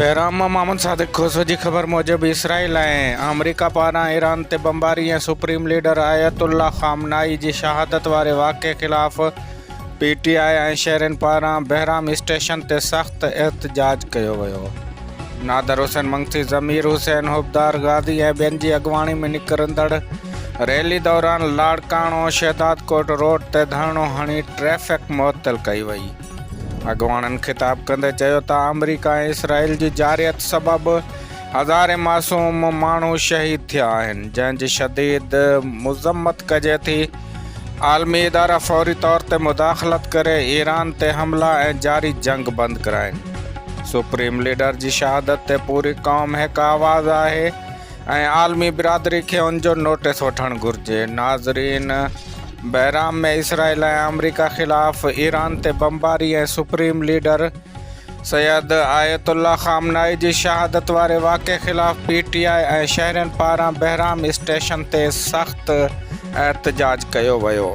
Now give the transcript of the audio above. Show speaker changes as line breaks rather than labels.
बहराम मोहम्मद सादिक खोसो जी ख़बर मूजिब इसराइल ऐं अमरीका पारां ईरान ते बमबारी ऐं सुप्रीम लीडर आयतुल्ला ख़ामनाई जी शहादत वारे वाक़े ख़िलाफ़ PTI ऐं शहरियुनि पारां बहराम स्टेशन ते सख़्त एहतजाज कयो वियो। नादर हुसैन मंगसी, ज़मीर हुसैन, हुबदार गाज़ी ऐं ॿियनि जी अॻुवाणी में निकिरंदड़ रैली दौरान लाड़काणो शहदाद कोट रोड ते धरणो हणी ट्रैफ़िक मुअत्तल कई वई। अॻुवाणनि ख़िताब कंदे चयो त अमरीका ऐं इसराइल जी जारियत सबबि हज़ारे मासूम माण्हू शहीद थिया आहिनि, जंहिंजी शदीद मज़म्मत कजे थी। आलमी इदारा फ़ौरी तौर ते मुदाख़लत करे ईरान ते हमला ऐं जारी जंग बंदि कराइनि। सुप्रीम लीडर जी शहादत ते पूरी क़ौम हिकु आवाज़ आहे ऐं आलमी बिरादरी खे उन जो नोटिस वठणु घुरिजे। नाज़रीन, बहराम में इसराइल ऐं अमरीका ख़िलाफ़ ईरान ते बमबारी ऐं सुप्रीम लीडर सैयद आयतुल्ला ख़ामनाई जी शहादत वारे वाक़े ख़िलाफ़ PTI ऐं शहरियुनि पारां बहराम स्टेशन ते सख़्त एहतजाज कयो वियो।